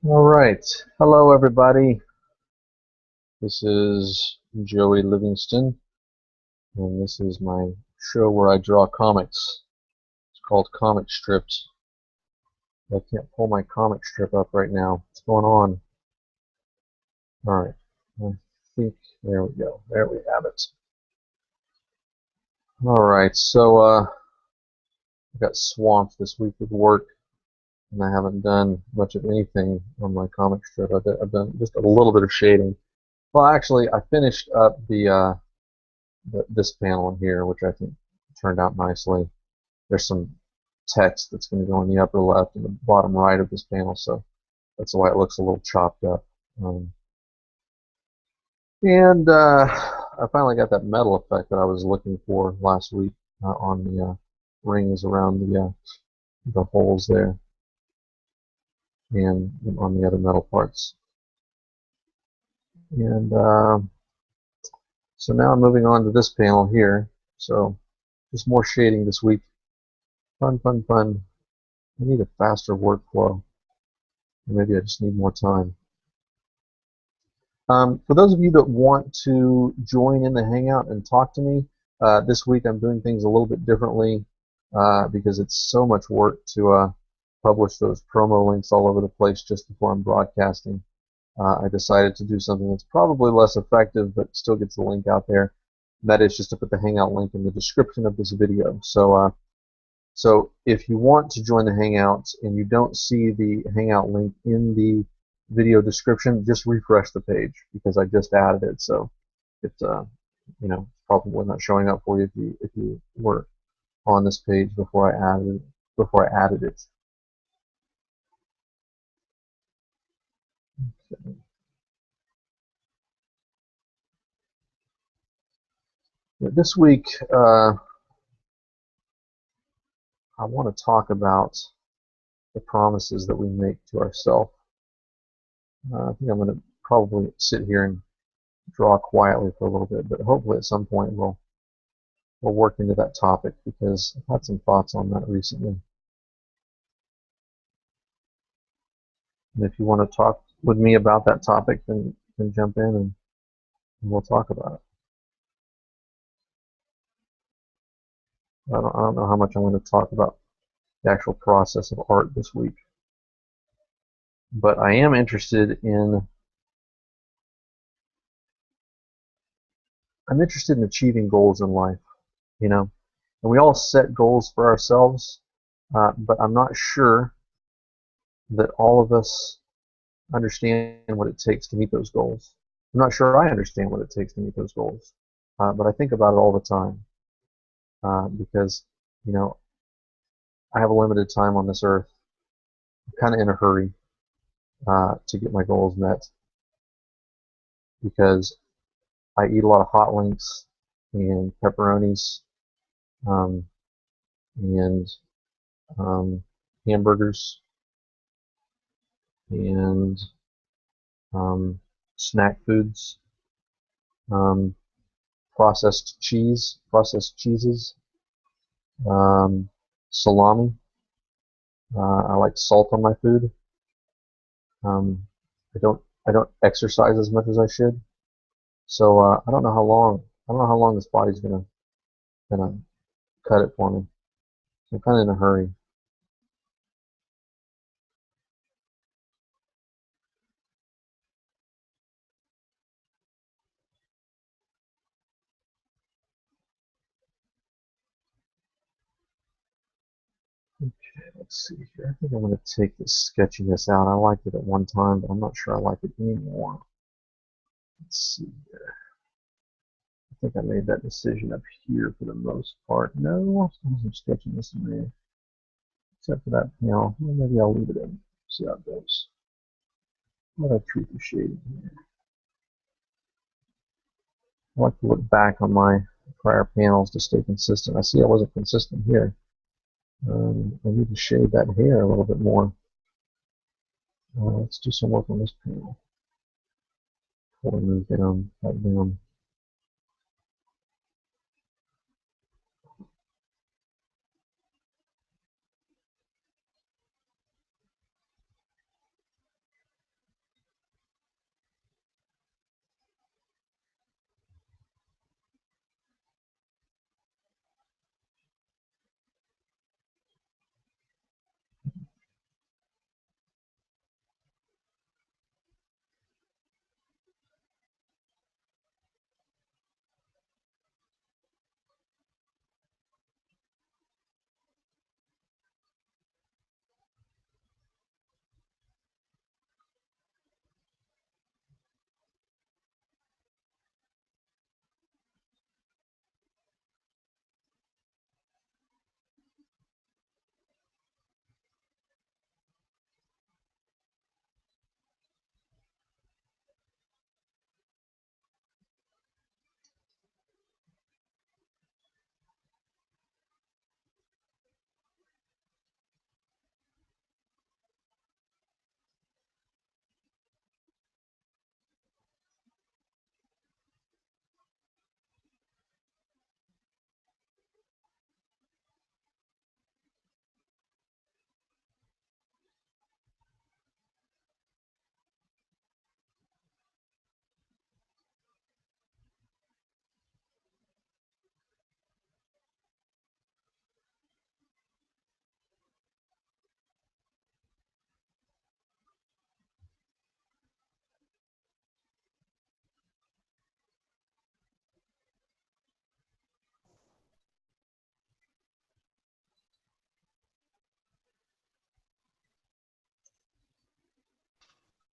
All right. Hello, everybody. This is Joey Livingston, and this is my show where I draw comics. It's called Comic Strips. I can't pull my comic strip up right now. What's going on? All right. I think there we go. There we have it. All right. I got swamped this week with work, and I haven't done much of anything on my comic strip. I've done just a little bit of shading. Well, actually, I finished up this panel in here, which I think turned out nicely. There's some text that's going to go in the upper left and the bottom right of this panel, so that's why it looks a little chopped up. Um, and I finally got that metal effect that I was looking for last week on the rings around the holes there and on the other metal parts. And so now I'm moving on to this panel here. So just more shading this week. Fun, fun, fun. I need a faster workflow. Maybe I just need more time. For those of you that want to join in the Hangout and talk to me, this week I'm doing things a little bit differently because it's so much work to publish those promo links all over the place just before I'm broadcasting. I decided to do something that's probably less effective but still gets the link out there. That is just to put the Hangout link in the description of this video. So if you want to join the Hangouts and you don't see the Hangout link in the video description, just refresh the page because I just added it. So it's probably not showing up for you if you were on this page before I added it. This week I want to talk about the promises that we make to ourselves. I think I'm going to probably sit here and draw quietly for a little bit, but hopefully at some point we'll work into that topic because I've had some thoughts on that recently. And if you want to talk with me about that topic, then jump in and we'll talk about it. I don't know how much I'm going to talk about the actual process of art this week, but I am interested in achieving goals in life, and we all set goals for ourselves, but I'm not sure that all of us understand what it takes to meet those goals. I'm not sure I understand what it takes to meet those goals, but I think about it all the time because, I have a limited time on this earth. I'm kind of in a hurry to get my goals met because I eat a lot of hot links and pepperonis um, and hamburgers and snack foods, um, processed cheeses, um, salami. I like salt on my food. Um, I don't exercise as much as I should, so I don't know how long this body's gonna cut it for me. So I'm kind of in a hurry. Okay, let's see here. I think I'm going to take this sketchiness out. I liked it at one time, but I'm not sure I like it anymore. Let's see here. I think I made that decision up here for the most part. No, still some sketchiness in there. Except for that panel. Well, maybe I'll leave it in. See how it goes. What I treat the shading here. I like to look back on my prior panels to stay consistent. I see I wasn't consistent here. I need to shade that hair a little bit more. Let's do some work on this panel. Pull and move down, back down.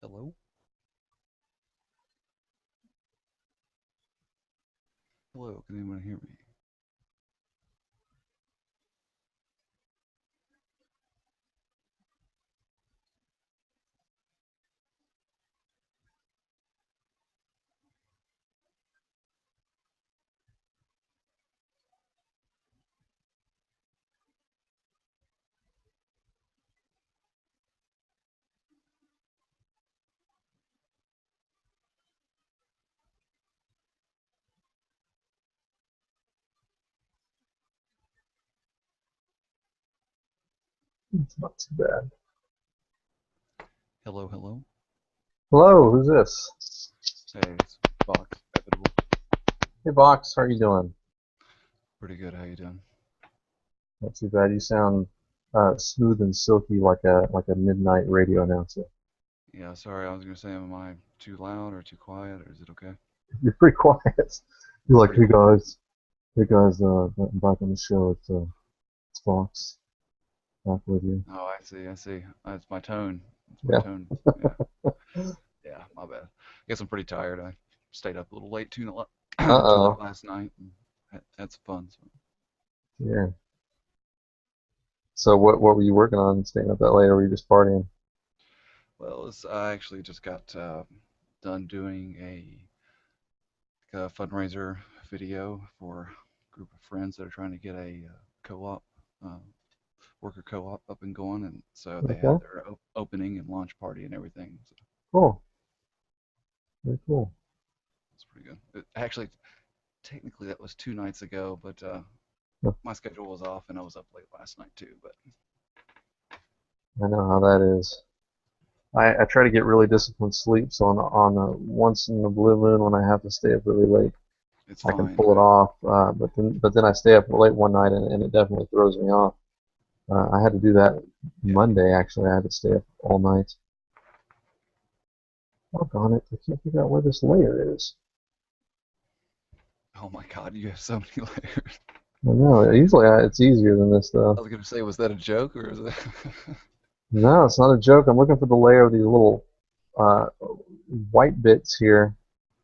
Hello? Hello, can anyone hear me? It's not too bad. Hello, hello. Hello, who's this? Hey, it's Box. Equitable. Hey, Box, how are you doing? Pretty good, how you doing? Not too bad. You sound smooth and silky like a midnight radio announcer. Yeah, sorry, I was gonna say, am I too loud or too quiet, or is it okay? You're pretty quiet. You're like, Pretty quiet. hey guys, I'm back on the show. It's Fox back with you. Oh, I see, I see. It's my tone. It's my Yeah. tone. Yeah, yeah, my bad. Guess I'm pretty tired. I stayed up a little late too late Uh-oh. last night and had some fun. So. Yeah. So what were you working on staying up that late, or were you just partying? Well, I actually just got done doing a fundraiser video for a group of friends that are trying to get a co-op, uh, worker co-op up and going, and so they had Okay. their opening and launch party and everything. So Cool. Very cool. it's pretty good. Actually, technically that was 2 nights ago, but Yeah, my schedule was off and I was up late last night too. But I know how that is. I try to get really disciplined sleep, so on a once in the blue moon when I have to stay up really late, it's I can fine. pull it off. But then I stay up late one night and it definitely throws me off. I had to do that Yeah. Monday actually. I had to stay up all night. Doggone it! I can't figure out where this layer is. Oh my God, you have so many layers. I know. It's easier than this I though. was gonna say, was that a joke or is it? No, it's not a joke. I'm looking for the layer of these little uh, white bits here,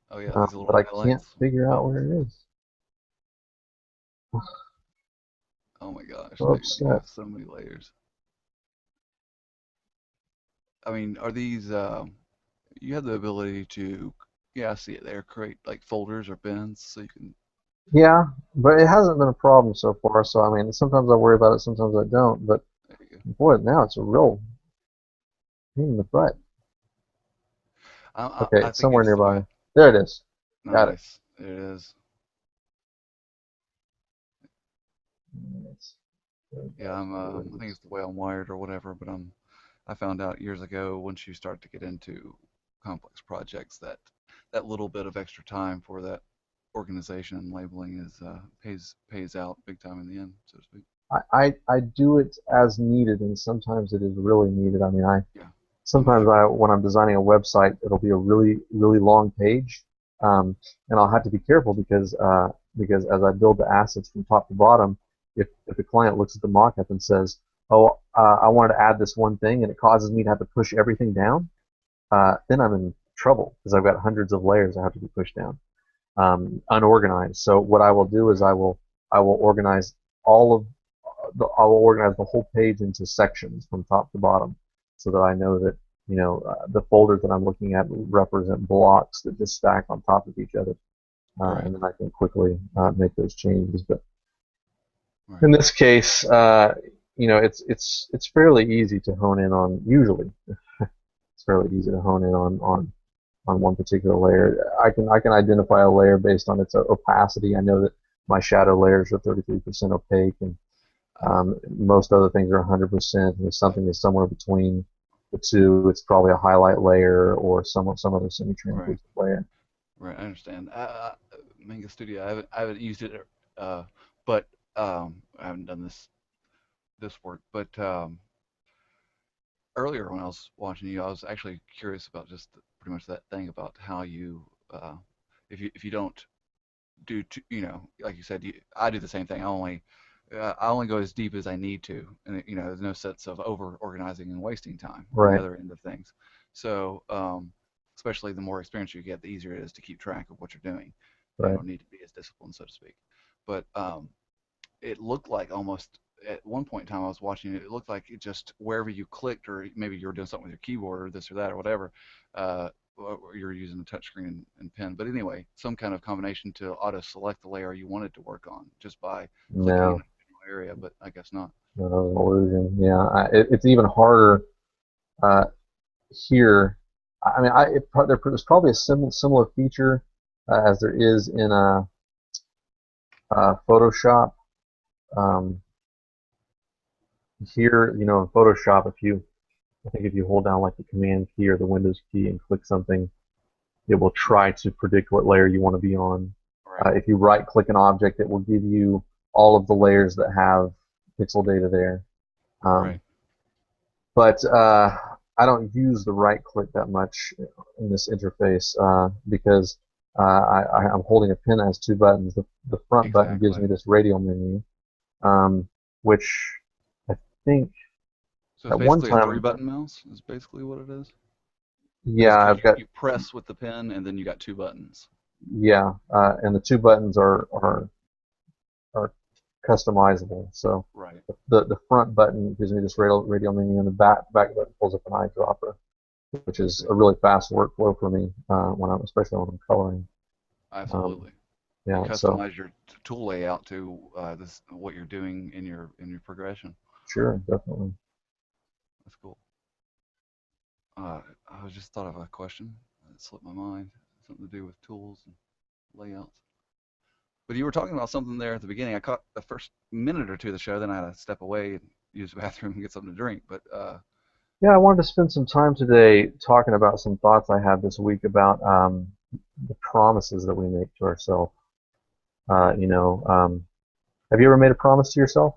Oh yeah, these but little I can't highlights. figure out where it is. Oh my gosh, So dude, you upset. have so many layers. I mean, are these you have the ability to, yeah, I see it there, create like folders or bins so you can, Yeah, but it hasn't been a problem so far. So I mean, sometimes I worry about it, sometimes I don't. But there you go. boy, now it's a real pain in the butt. Okay, I it's think somewhere it's the way. nearby. There it is. Got it. Nice. There it is. Yes. There it Yeah, goes. There it I think is. it's the way I'm wired or whatever, but I found out years ago once you start to get into complex projects that that little bit of extra time for that organization and labeling is pays out big time in the end, so to speak. I do it as needed, and sometimes it is really needed. I mean, I Yeah, I'm with sometimes you. when I'm designing a website, it'll be a really long page, um, and I'll have to be careful because as I build the assets from top to bottom, if the client looks at the mock-up and says, "Oh, I wanted to add this one thing," and it causes me to have to push everything down, then I'm in trouble because I've got hundreds of layers I have to be pushed down, unorganized. So what I will do is Right. I will organize all of I will organize the whole page into sections from top to bottom, so that I know that the folders that I'm looking at represent blocks that just stack on top of each other, Right. and then I can quickly make those changes. But Right. in this case, it's fairly easy to hone in on. Usually, it's fairly easy to hone in on one particular layer. I can identify a layer based on its opacity. I know that my shadow layers are 33% opaque, and most other things are 100%. And if I, something is somewhere between the two, it's probably a highlight layer or some other right. semi-translucent layer. Right. I understand. Manga Studio. I haven't used it, uh, but I haven't done this work. But earlier when I was watching you, I was actually curious about just pretty much that thing about how you, if you don't do, like you said, I do the same thing. I only go as deep as I need to, and there's no sense of over organizing and wasting time on the Right. other end of things. So, especially the more experience you get, the easier it is to keep track of what you're doing. You Right. don't need to be as disciplined, so to speak. But it looked like almost at one point in time I was watching it, it looked like it just wherever you clicked, or maybe you were doing something with your keyboard or this or that or whatever, or you're using a touchscreen and pen. But anyway, some kind of combination to auto select the layer you wanted to work on just by clicking in No, a general area, but I guess not. no, that was an illusion. Yeah, it's even harder uh, here. I mean, there's probably a similar feature as there is in Photoshop. Um, Here, in Photoshop, I think if you hold down like the Command key or the Windows key and click something, it will try to predict what layer you want to be on. Right, If you right-click an object, it will give you all of the layers that have pixel data there. right. Um, but I don't use the right-click that much in this interface because I'm holding a pen that has two buttons. The front button gives Exactly. me this radial menu, which I think So it's at one basically a time, three-button mouse, is basically what it is. yeah, Because I've got you press with the pen and then you got two buttons. yeah, and the two buttons are customizable. So Right. the front button gives me this radial menu, and the back button pulls up an eyedropper, which I is see. a really fast workflow for me especially when I'm coloring. Um, Absolutely. You yeah, so customize your tool layout to this what you're doing in your progression. sure, definitely. That's cool. Uh, I just thought of a question that slipped my mind. Something to do with tools and layouts. But you were talking about something there at the beginning. I caught the first minute or two of the show, then I had to step away and use the bathroom and get something to drink. But Yeah, I wanted to spend some time today talking about some thoughts I had this week about the promises that we make to ourselves. Uh, you know, um, have you ever made a promise to yourself?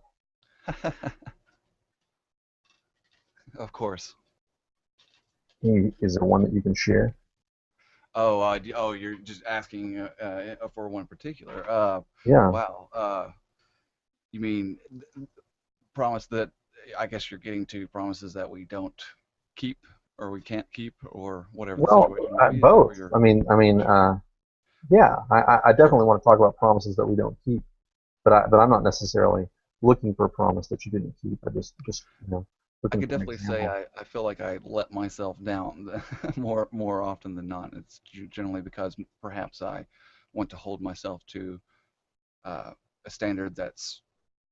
of course. Is there one that you can share? Oh, oh, you're just asking for one particular. Yeah. Wow. You mean promise that I guess you're getting to promises that we don't keep or we can't keep or whatever the Well, situation may be. Is that both. where you're? Sure. Yeah, I Sure. definitely want to talk about promises that we don't keep, but I'm not necessarily looking for a promise that you didn't keep. I just I looking could for an definitely say example. I feel like I let myself down more often than not. It's generally because perhaps I want to hold myself to uh, a standard that's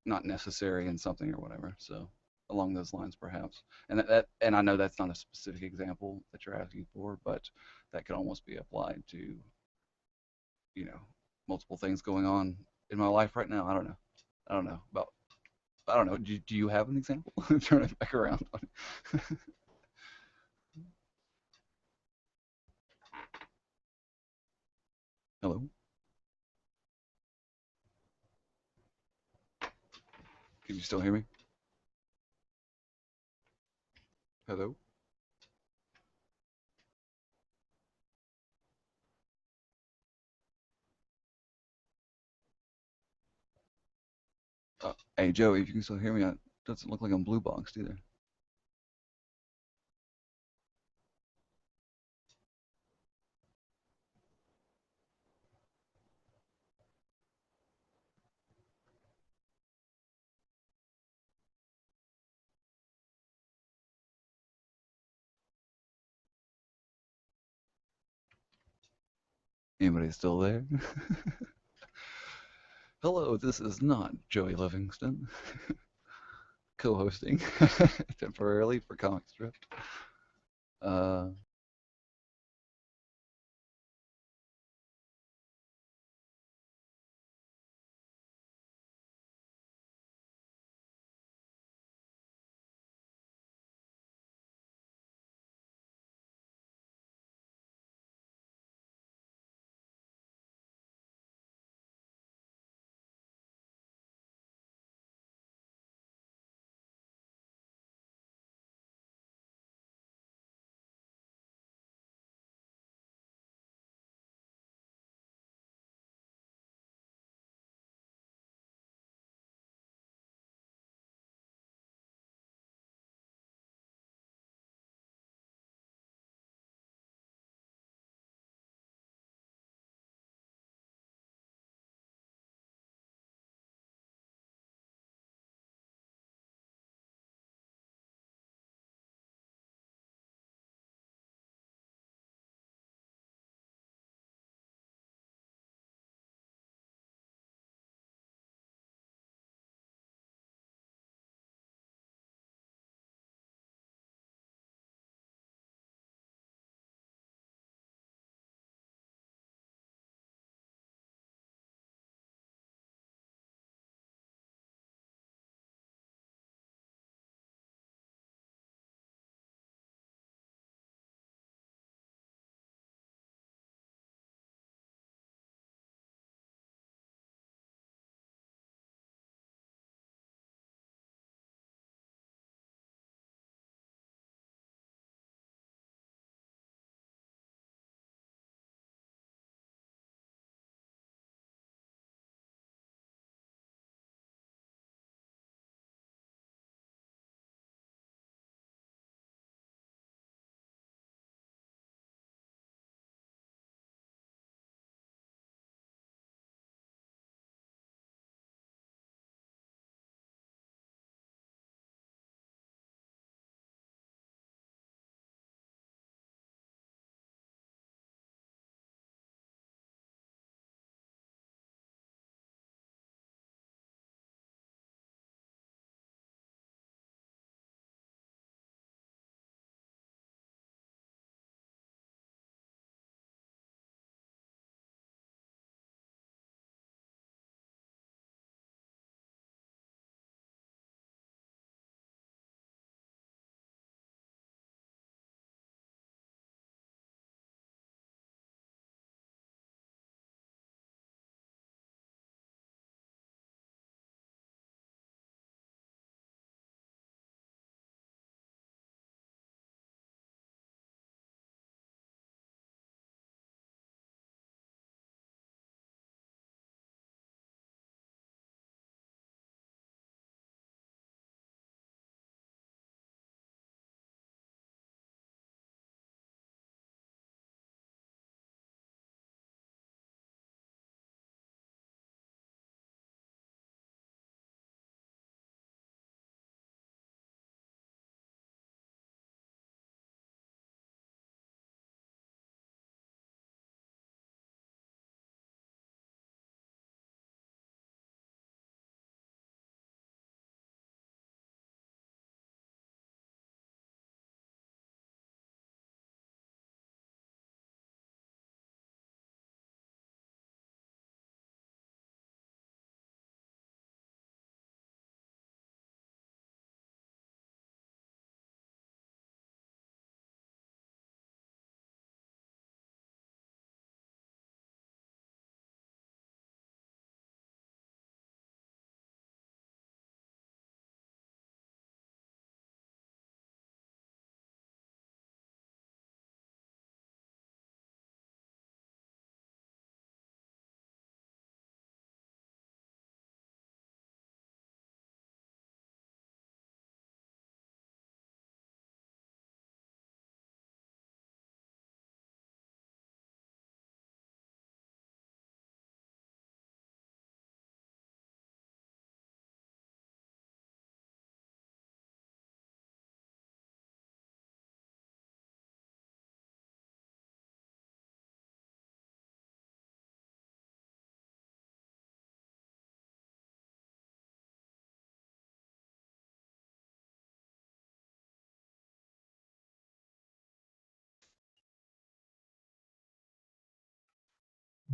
not necessary in something or whatever. So along those lines, perhaps. And and I know that's not a specific example that you're asking for, but that could almost be applied to you know multiple things going on in my life right now. I don't know. I don't know about. I don't know. Do you have an example? Turn it back around. Hello. Can you still hear me? Hello. Hey Joey, if you can still hear me, it doesn't look like I'm blue boxed either. Anybody still there? Hello, this is not Joey Livingston, co-hosting temporarily for Comic Strip. Uh,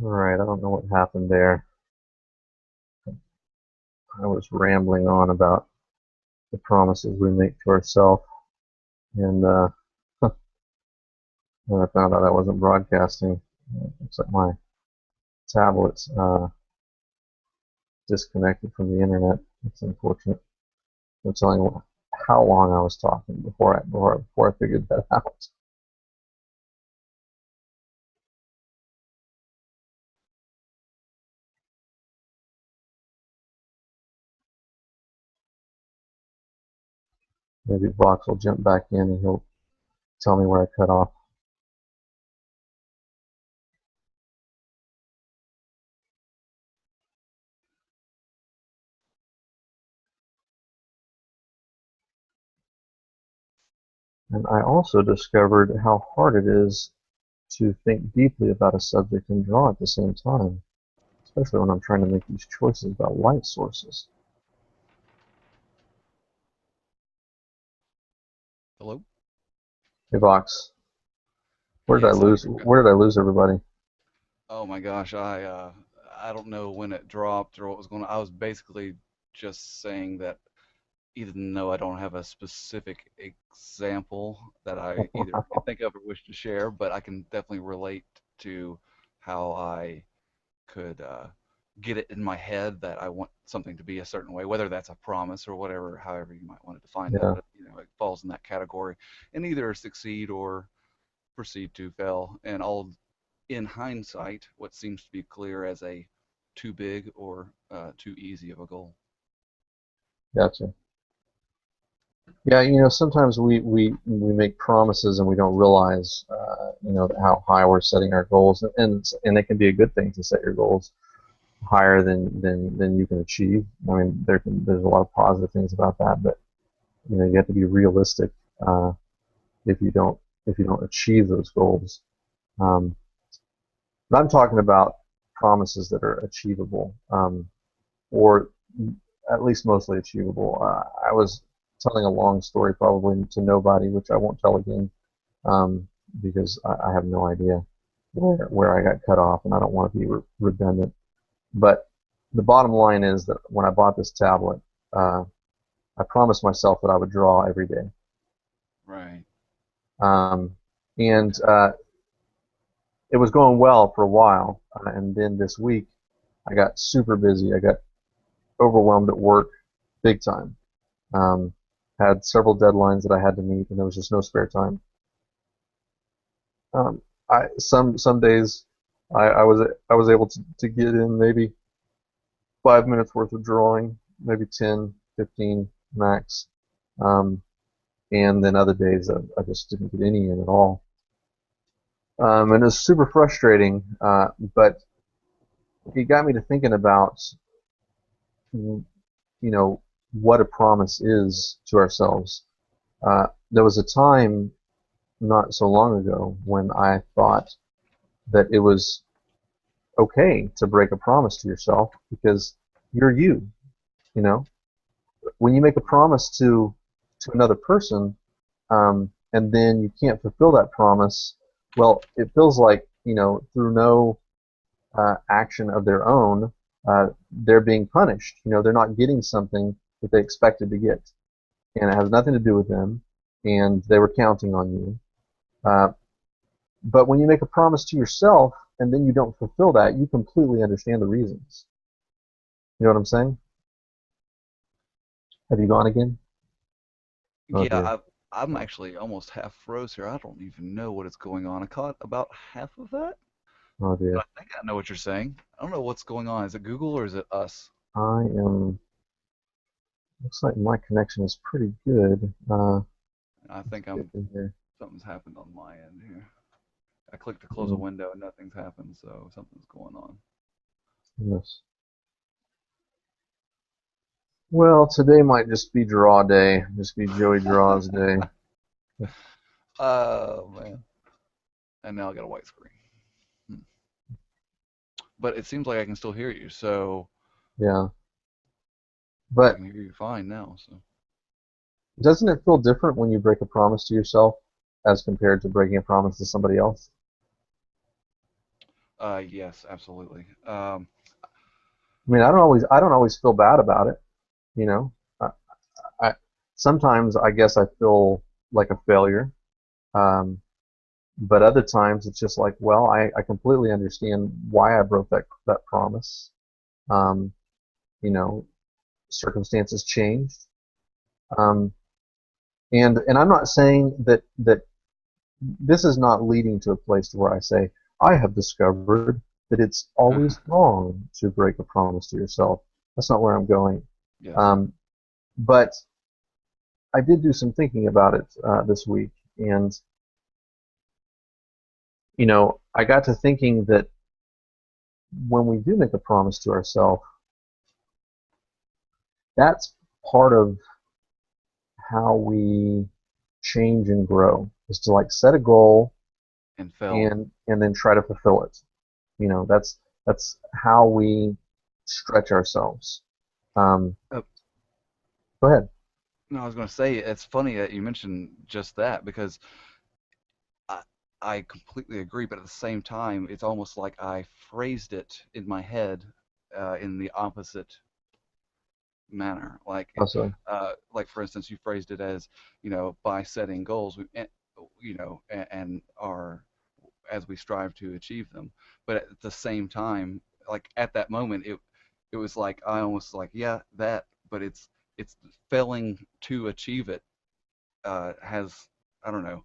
All right, I don't know what happened there. I was rambling on about the promises we make to ourselves, and when I found out I wasn't broadcasting, looks like my tablet's disconnected from the internet. It's unfortunate. I'm telling you how long I was talking before I figured that out. Maybe Vox will jump back in and he'll tell me where I cut off. And I also discovered how hard it is to think deeply about a subject and draw at the same time, especially when I'm trying to make these choices about light sources. Hello? Hey Vox, where did I Yes, lose? Where did I lose everybody? oh my gosh, I don't know when it dropped or what was going on. I was basically just saying that even though I don't have a specific example that I either can think of or wish to share, but I can definitely relate to how I could get it in my head that I want something to be a certain way, whether that's a promise or whatever, however you might want to define that. Yeah, But it falls in that category, and either succeed or proceed to fail. And all in hindsight, what seems to be clear as a too big or too easy of a goal. gotcha. Yeah, sometimes we make promises and we don't realize, how high we're setting our goals, and it can be a good thing to set your goals higher than you can achieve. I mean, there's a lot of positive things about that, but you have to be realistic uh, if you don't if you don't achieve those goals. Um, but I'm talking about promises that are achievable, or at least mostly achievable. I was telling a long story probably to nobody, which I won't tell again, because I have no idea where I got cut off, and I don't want to be redundant. But the bottom line is that when I bought this tablet, uh, I promised myself that I would draw every day. Right. Um, and it was going well for a while. And then this week, I got super busy. I got overwhelmed at work big time. Um, had several deadlines that I had to meet, and there was just no spare time. Um, some days I was able to get in maybe 5 minutes worth of drawing, maybe 10, 15 max. Um, and then other days I just didn't get any in at all. And it was super frustrating, but it got me to thinking about, you what a promise is to ourselves. There was a time not so long ago when I thought that it was okay to break a promise to yourself because you're you, you know. When you make a promise to another person, and then you can't fulfill that promise, well, it feels like, through no action of their own, they're being punished. They're not getting something that they expected to get, and it has nothing to do with them, and they were counting on you. Uh, but when you make a promise to yourself and then you don't fulfill that, you completely understand the reasons. You know what I'm saying? Have you gone again? Oh Yeah, dear. I'm actually almost half froze here. I don't even know what is going on. I caught about half of that, Oh but dear. I think I know what you're saying. I don't know what's going on. Is it Google or is it us? I am. Looks like my connection is pretty good. I think Get I'm in here. something's happened on my end here. I clicked to close a Mm, window and nothing's happened, so something's going on. Yes. Well, today might just be draw day. Just be Joey Draw's day. Oh man. And now I got a white screen. Hmm. But it seems like I can still hear you, so Yeah. I But can hear you fine now. So doesn't it feel different when you break a promise to yourself as compared to breaking a promise to somebody else? Yes, absolutely. I mean, I don't always feel bad about it, you know. I sometimes I guess I feel like a failure, um, but other times it's just like, well, I completely understand why I broke that promise. Um, you know, circumstances changed, um, and I'm not saying that this is not leading to a place to where I say I have discovered that it's always wrong to break a promise to yourself. That's not where I'm going. Yes. Um, but I did do some thinking about it this week, and I got to thinking that when we do make a promise to ourselves, that's part of how we change and grow is to like set a goal And fell. and then try to fulfill it. That's how we stretch ourselves. Um, Oh, Go ahead. no, I was going to say it's funny that you mentioned just that because I, I completely agree, but at the same time, it's almost like I phrased it in my head in the opposite manner. Like for instance, you phrased it as, by setting goals, and are as we strive to achieve them. But at the same time, like at that moment, it was like I almost like, yeah, that, but it's failing to achieve it has, I don't know.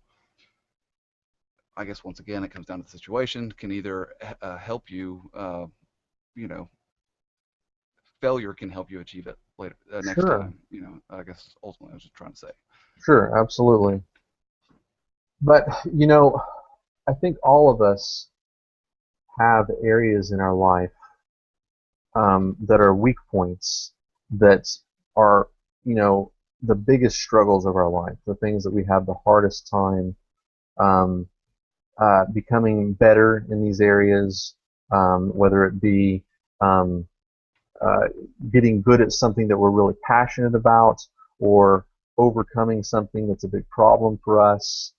I guess once again, it comes down to the situation. Can either help you, you know, failure can help you achieve it later, next Sure, time. I guess ultimately I was just trying to say. sure, absolutely. But I think all of us have areas in our life that are weak points that are, you know, the biggest struggles of our life, the things that we have the hardest time um, becoming better in these areas, whether it be um, uh, getting good at something that we're really passionate about, or overcoming something that's a big problem for us,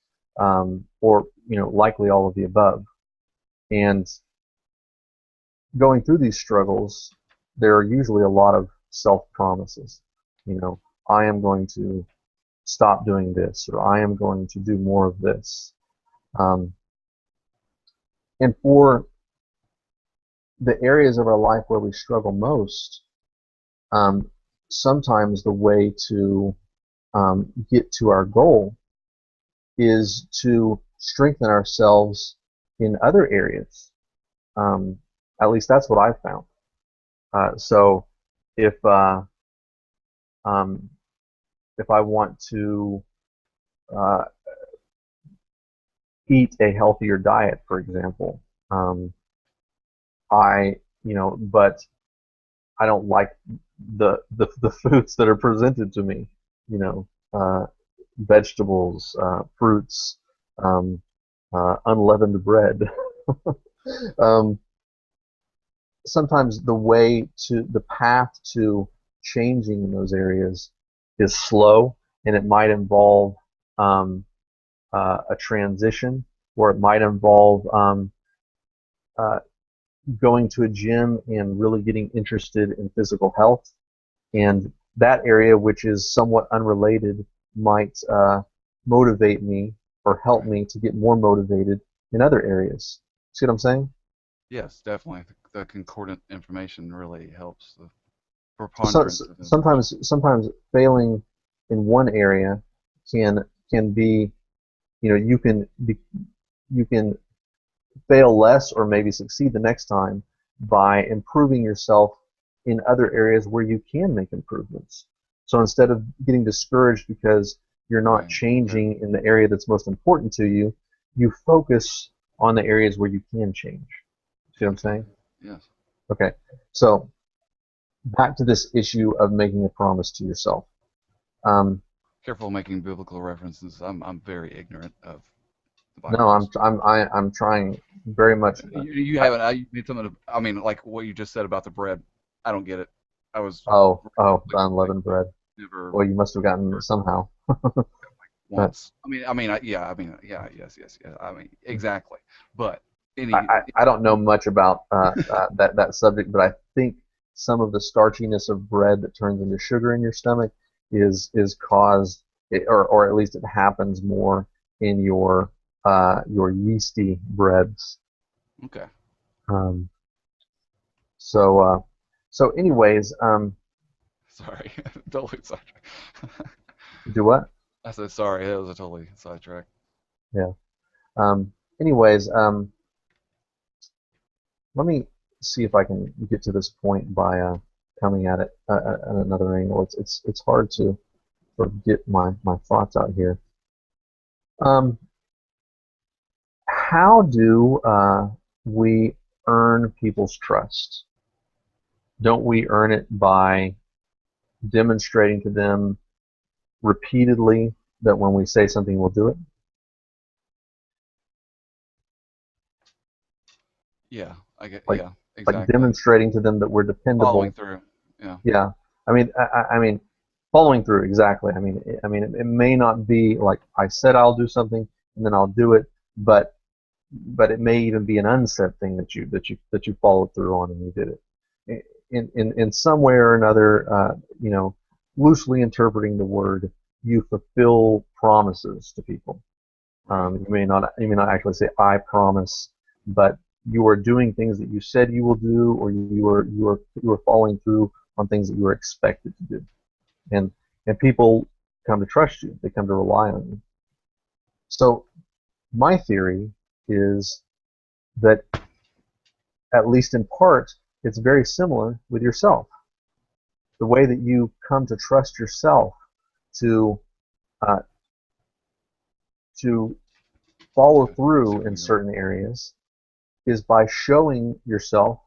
or likely all of the above. And going through these struggles, there are usually a lot of self promises. You know, I am going to stop doing this, or I am going to do more of this. Um, and for the areas of our life where we struggle most, um, sometimes the way to get to our goal is to strengthen ourselves in other areas. Um, at least that's what I've found. So if um, if I want to uh, eat a healthier diet, for example, um, but I don't like the foods that are presented to me. You know, vegetables, fruits, um, unleavened bread. um, Sometimes the path to changing in those areas is slow, and it might involve um, a transition, or it might involve uh, going to a gym and really getting interested in physical health. And that area, which is somewhat unrelated, might motivate me or help Right. me to get more motivated in other areas. See what I'm saying? Yes, definitely. The concordant information really helps. The So, preponderance of information. sometimes failing in one area can be, you can fail less or maybe succeed the next time by improving yourself in other areas where you can make improvements. So instead of getting discouraged because you're not Right. Right. changing in the area that's most important to you, you focus on the areas where you can change. See what I'm Okay. saying? Yes. Okay. So back to this issue of making a promise to yourself. Um, Careful making biblical references. I'm very ignorant of the no, Bible history. I'm trying very much. You I, haven't. You made something. I mean, like what you just said about the bread. I don't get it. I was the like unleavened bread. never Well, you must have gotten it heard somehow. Uh, once. I mean, yeah. I mean, yeah. Yes, yes, yes. I mean, exactly. But. any. I don't know much about that subject, but I think some of the starchiness of bread that turns into sugar in your stomach is caused, or at least it happens more in your yeasty breads. Okay. Um, so so anyways, Sorry. Totally sidetrack. do what? I said sorry. That was a totally sidetrack. Yeah. Anyways, let me see if I can get to this point by coming at it at another angle. It's hard to sort of get my thoughts out here. Um, how do we earn people's trust? Don't we earn it by demonstrating to them repeatedly that when we say something, we'll do it? Yeah. I get. Like Yeah. like Exactly. demonstrating to them that we're Following dependable. through. Yeah. Yeah. I mean, following through exactly. It may not be like I said I'll do something and then I'll do it, but it may even be an unsaid thing that you followed through on and you did it. In some way or another, loosely interpreting the word, you fulfill promises to people. Right. You may not actually say I promise, but you are doing things that you said you will do, or you are following through on things that you are expected to do, and people come to trust you. They come to rely on you. So my theory is that at least in part, it's very similar with yourself. The way that you come to trust yourself to uh, to follow Okay. I see through where in you're going. certain areas is by showing yourself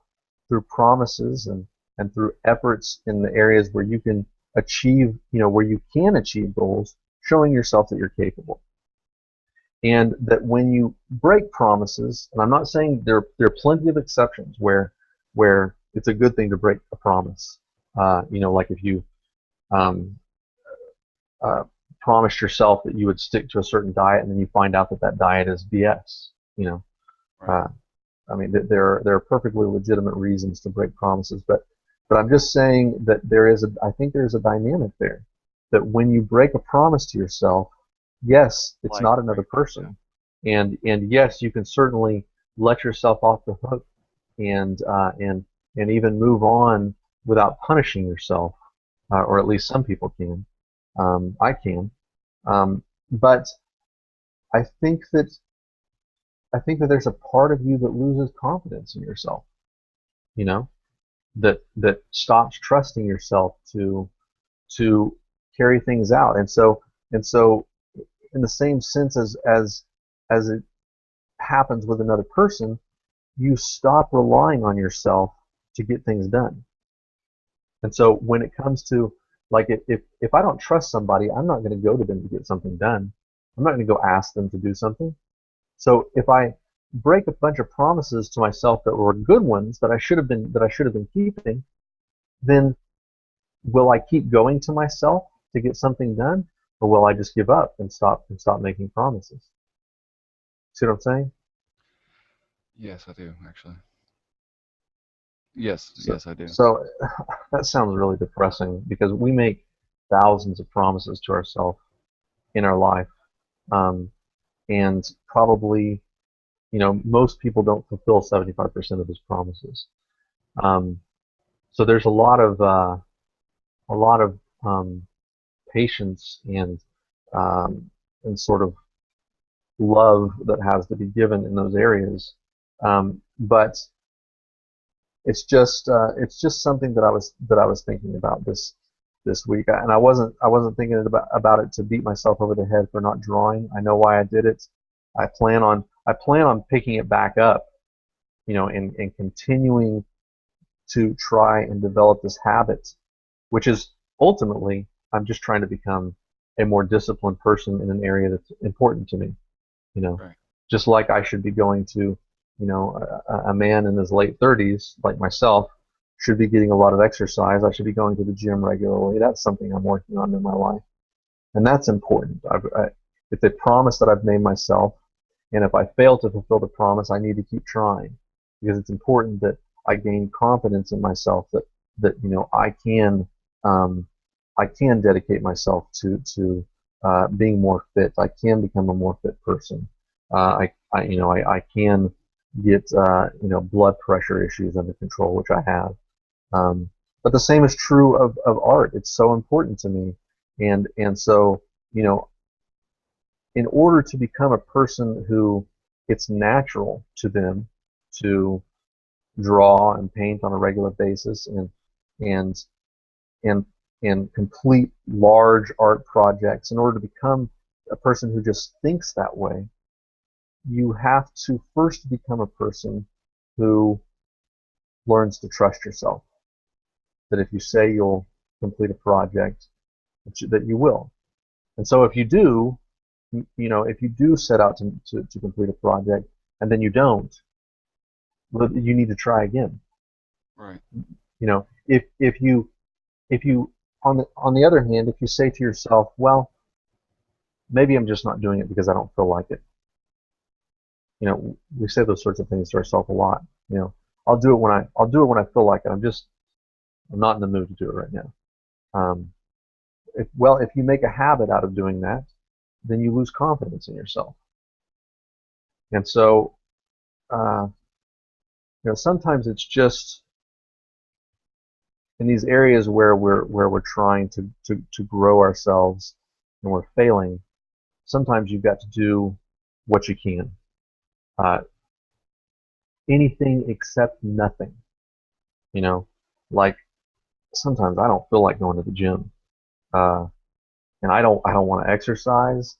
through promises and through efforts in the areas where you can achieve, where you can achieve goals, showing yourself that you're capable. And that when you break promises, and I'm not saying there are plenty of exceptions where it's a good thing to break a promise. Like if you um, uh, promised yourself that you would stick to a certain diet, and then you find out that that diet is BS. You know, Right. uh, there are perfectly legitimate reasons to break promises, but I'm just saying that I think there's a dynamic there that when you break a promise to yourself, yes, it's Like not break. another Yeah. person, and yes, you can certainly let yourself off the hook and even move on without punishing yourself, or at least some people can. I can, but I think that there's a part of you that loses confidence in yourself. You know, that stops trusting yourself to carry things out. And so in the same sense as it happens with another person, you stop relying on yourself to get things done. And so when it comes to, like, if I don't trust somebody, I'm not going to go to them to get something done. I'm not going to go ask them to do something. So if I break a bunch of promises to myself that were good ones that I should have been keeping, then will I keep going to myself to get something done, or will I just give up and stop making promises? See what I'm saying? Yes, I do actually. Yes. So Yes, I do. so that sounds really depressing because we make thousands of promises to ourselves in our life, um, and probably most people don't fulfill 75% of those promises. Um, so there's a lot of patience and sort of love that has to be given in those areas. But it's just something that I was thinking about this week, and I wasn't thinking about it to beat myself over the head for not drawing. I know why I did it. I plan on picking it back up, and continuing to try and develop this habit, which is ultimately I'm just trying to become a more disciplined person in an area that's important to me. You know, Right. just like I should be going to, a man in his late 30s like myself should be getting a lot of exercise. I should be going to the gym regularly. That's something I'm working on in my life, and that's important. It's a promise that I've made myself, And if I fail to fulfill the promise, I need to keep trying because it's important that I gain confidence in myself that um, I can dedicate myself to being more fit. I can become a more fit person. I can get blood pressure issues under control, which I have. Um, but the same is true of art. It's so important to me, and so you know, in order to become a person who it's natural to them to draw and paint on a regular basis and and and complete large art projects, in order to become a person who just thinks that way, you have to first become a person who learns to trust yourself. That if you say you'll complete a project, that you will. And so if you do, if you do set out to complete a project and then you don't, well, you need to try again. Right. If you on the other hand, if you say to yourself, well, maybe I'm just not doing it because I don't feel like it. We say those sorts of things to ourselves a lot. I'll do it when I feel like it. I'm not in the mood to do it right now. Um, if you make a habit out of doing that, then you lose confidence in yourself. And so, uh, sometimes it's just in these areas where we're trying to grow ourselves and we're failing. Sometimes you've got to do what you can. Uh, Anything except nothing. You know, like sometimes I don't feel like going to the gym, uh, and I don't want to exercise.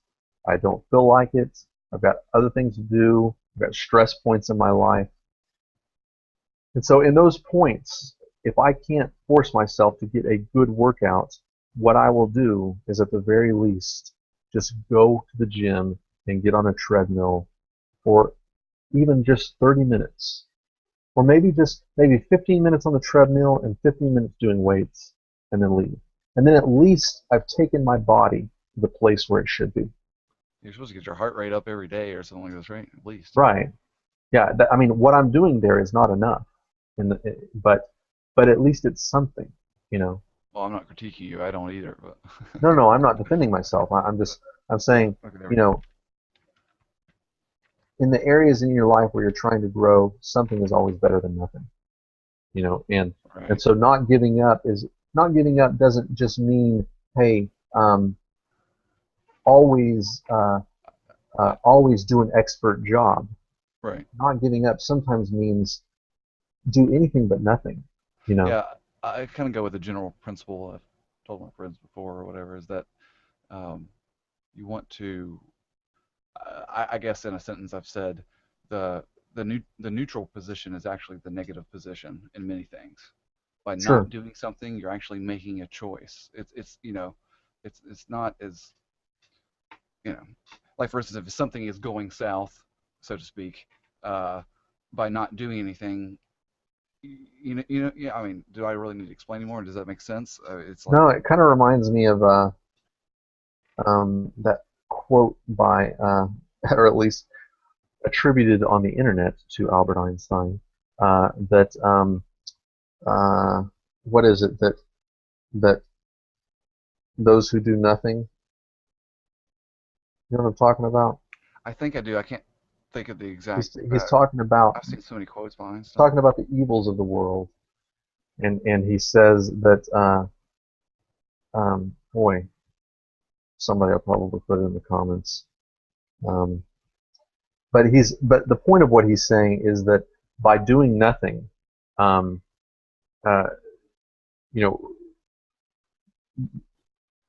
I don't feel like it. I've got other things to do. I've got stress points in my life. And so in those points, if I can't force myself to get a good workout, what I will do is at the very least just go to the gym and get on a treadmill for even just 30 minutes. Or maybe 15 minutes on the treadmill and 15 minutes doing weights and then leave. And then at least I've taken my body to the place where it should be. You're supposed to get your heart rate up every day or something like this, right? At least. Right. Yeah, I mean, what I'm doing there is not enough, but at least it's something, you know. Well, I'm not critiquing you. I don't either, but No, no, I'm not defending myself. I'm saying, okay, there we you go. know, in the areas in your life where you're trying to grow, something is always better than nothing, and Right. so not giving up doesn't just mean, hey, always I, always do an expert job. right. Not giving up sometimes means do anything but nothing, you know. Yeah, I kind of go with the general principle I've told my friends before or whatever is that um, you want to, I guess in a sentence I've said the neutral position is actually the negative position in many things. By Sure, not doing something, you're actually making a choice. It's not as you know, like for instance, if something is going south, so to speak, uh, by not doing anything, yeah. I mean, do I really need to explain anymore? Does that make sense? It's no, like, it kind of reminds me of that quote by, or at least attributed on the internet to Albert Einstein, that uh, what is it that those who do nothing, you know what I'm talking about? I think I do. I can't think of the He's exact. he's talking about I've seen so many quotes by Einstein. talking about the evils of the world, and he says that boy, somebody will probably put it in the comments. Um, but the point of what he's saying is that by doing nothing, um, uh, you know,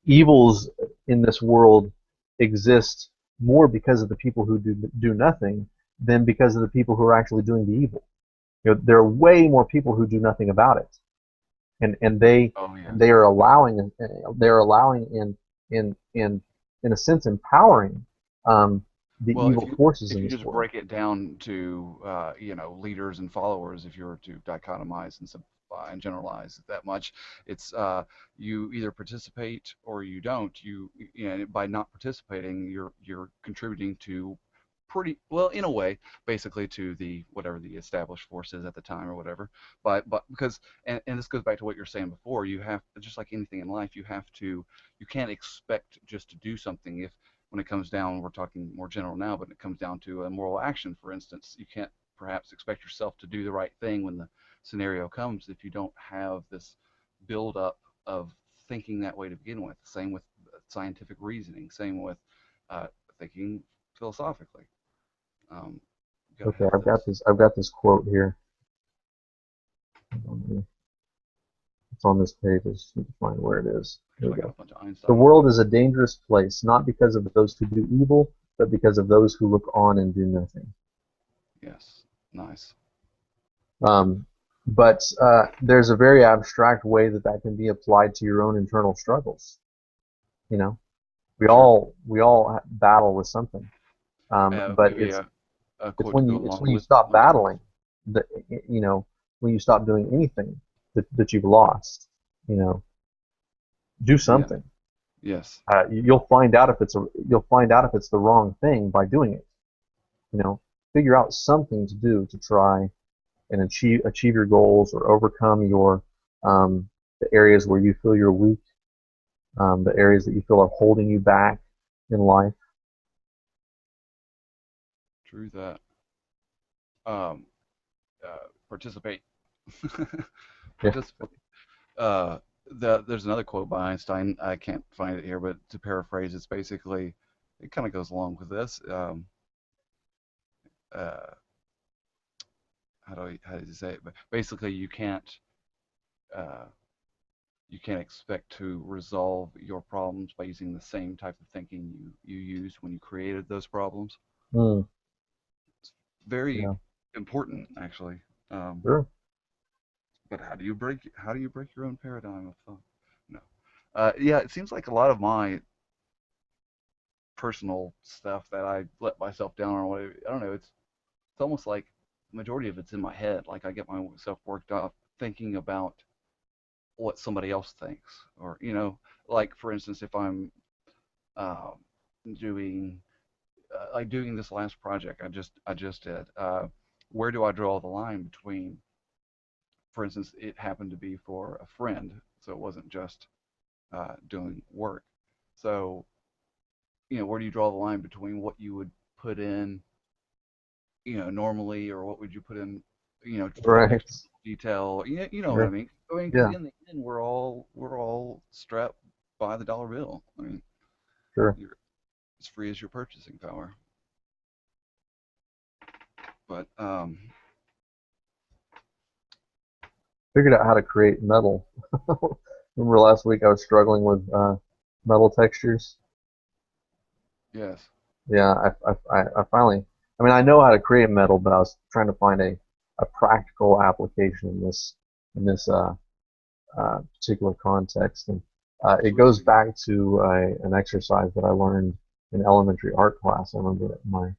evils in this world exist more because of the people who do nothing than because of the people who are actually doing the evil. There are way more people who do nothing about it, and they Oh yeah. and they are allowing in a sense empowering the Well, evil forces if in you this just world. break it down to leaders and followers, if you were to dichotomize and simplify and generalize it that much, it's you either participate or you don't. By not participating, you're contributing to pretty well in a way, basically to the whatever the established force is at the time or whatever. But because and this goes back to what you're saying before, you have just like anything in life, you can't expect just to do something if when it comes down, we're talking more general now, but it comes down to a moral action, for instance, you can't perhaps expect yourself to do the right thing when the scenario comes if you don't have this build up of thinking that way to begin with. Same with scientific reasoning. Same with uh, thinking philosophically. You gotta Okay, have those. I've got this quote here. It's on this page. I just need to find where it is. Here Actually, we I got go. a bunch of The Einstein world quotes. is a dangerous place, not because of those who do evil, but because of those who look on and do nothing. Yes, nice. Um, but there's a very abstract way that that can be applied to your own internal struggles. You know, Sure. we all battle with something, but Maybe a it's quote to go it's along when you with stop what you were. battling that when you stop doing anything that you've lost. You know, do Yeah. something. Yes. You'll find out if you'll find out if it's the wrong thing by doing it. You know, figure out something to do to try and achieve your goals or overcome your the areas where you feel you're weak, the areas that you feel are holding you back in life. True that. Um, Participate. Yeah. Participate. There's another quote by Einstein. I can't find it here, but to paraphrase, it's basically it kind of goes along with this. Uh, how does he say it? But basically, uh, you can't expect to resolve your problems by using the same type of thinking you used when you created those problems. Mm, Very yeah. important, actually. Um, Sure. but how do you break your own paradigm of thought? No. Yeah, it seems like a lot of my personal stuff that I let myself down or whatever. I don't know. It's almost like the majority of it's in my head. Like I get myself worked up thinking about what somebody else thinks, or like for instance, if I'm um, doing like doing this last project I just did. Where do I draw the line between, for instance, it happened to be for a friend, so it wasn't just doing work. So where do you draw the line between what you would put in normally, or what would you put in, for that Right. extra detail? You know what I Sure. mean? I mean, because Yeah. in the end, we're all strapped by the dollar bill. I mean, Sure. you're as free as your purchasing power. But Figured out how to create metal. Remember last week I was struggling with metal textures. yes, Yeah, I finally. I mean, I know how to create metal, but I was trying to find a practical application in this particular context, and it goes absolutely. back to an exercise that I learned in elementary art class. I remember that my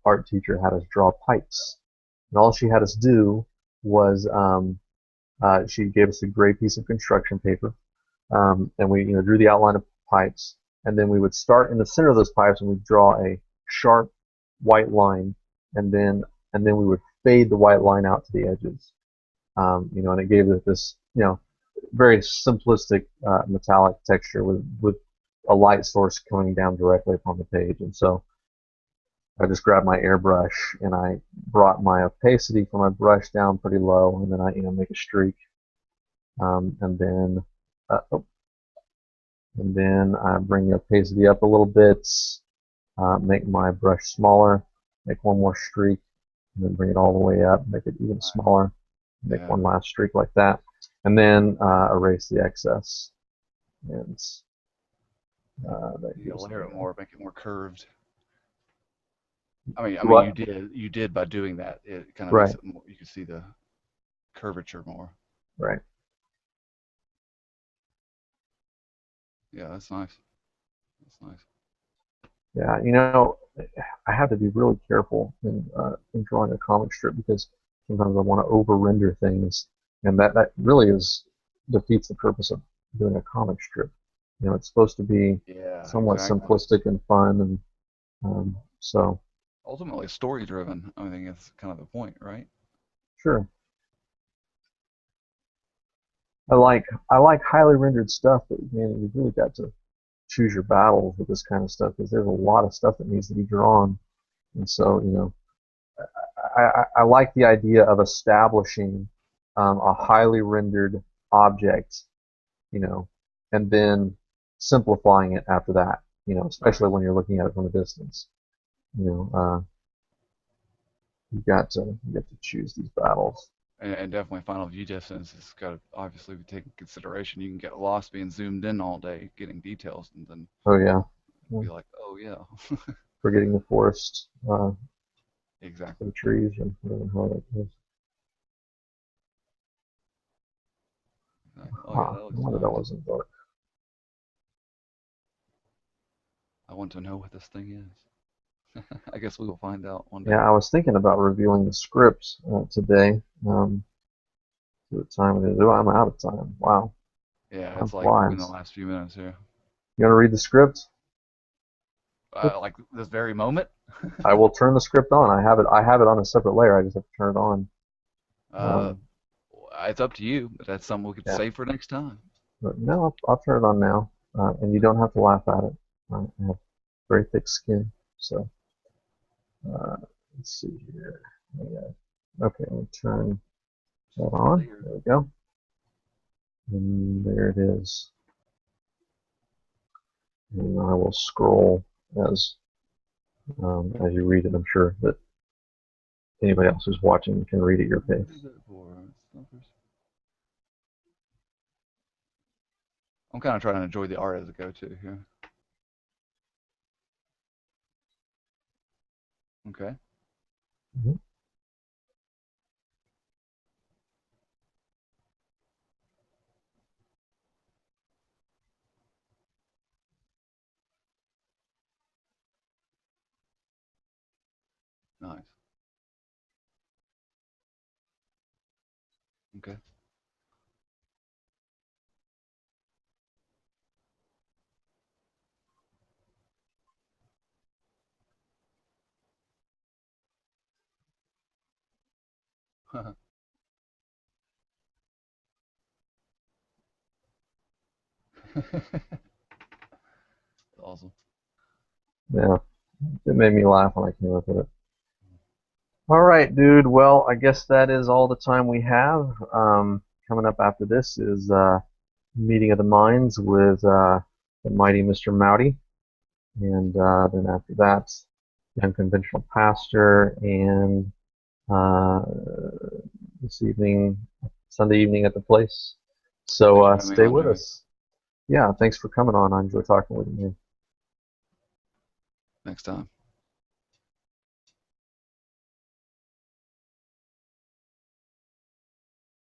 art teacher had us draw pipes, and all she had us do was she gave us a gray piece of construction paper, and we drew the outline of pipes, and then we would start in the center of those pipes and we'd draw a sharp white line, and then we would fade the white line out to the edges, and it gave it this very simplistic metallic texture with a light source coming down directly upon the page. And so I just grabbed my airbrush and I brought my opacity for my brush down pretty low, and then I make a streak, and then oh, and then I bring the opacity up a little bit, make my brush smaller, make one more streak, and then bring it all the way up, make it even Right. smaller, make Yeah. one last streak like that, and then erase the excess. And that You gives me layer it a more, make it more curved. I mean, what? you did by doing that. It kind of makes Right, it more. You can see the curvature more. right. Yeah, that's nice. That's nice. Yeah, I have to be really careful in drawing a comic strip because sometimes I want to over render things, and that really is defeats the purpose of doing a comic strip. It's supposed to be Yeah, somewhat exactly. simplistic and fun, and so. ultimately story driven. I think that's kind of the point, right? Sure. I like highly rendered stuff, but man, you've really got to choose your battles with this kind of stuff because there's a lot of stuff that needs to be drawn. And so, I like the idea of establishing a highly rendered object, you know, and then simplifying it after that, Right. especially when you're looking at it from a distance. You know, you got to choose these battles. And definitely final view distance has got to obviously be taken into consideration. You can get lost being zoomed in all day, getting details, and then Oh yeah, yeah. be like, oh yeah, Forgetting the forest, for exactly. the trees, and whatever the hell that is. Oh yeah, Ah, that looks why that nice. wasn't dark. I want to know what this thing is. I guess we will find out one Yeah, day. I was thinking about reviewing the scripts today. See what time it is. Oh, I'm out of time. Wow, Yeah, time it's like in the flies. last few minutes here. You want to read the script? Like this very moment. I will turn the script on. I have it. I have it on a separate layer. I just have to turn it on. Uh, Um, it's up to you, but that's something we could yeah, save for next time. but no, I'll turn it on now, and you don't have to laugh at it. I have very thick skin, so uh, let's see here. Okay, I'll turn that on. Layered. There we go. And there it is. And I will scroll as as you read it. I'm sure that anybody else who's watching can read at your What pace. is it for? Snuffers? I'm kind of trying to enjoy the art as I go too here. Okay, Mhm. nice. Okay. Awesome. Yeah, it made me laugh when I came up with it. All right, dude. Well, I guess that is all the time we have. Coming up after this is Meeting of the Minds with the mighty Mr. Mowdy. And then after that, the Unconventional Pastor. And uh, this evening, Sunday evening at the place. So Thanks for having me stay on, with Joey. us. Yeah, thanks for coming on. I enjoy talking with you. Next time.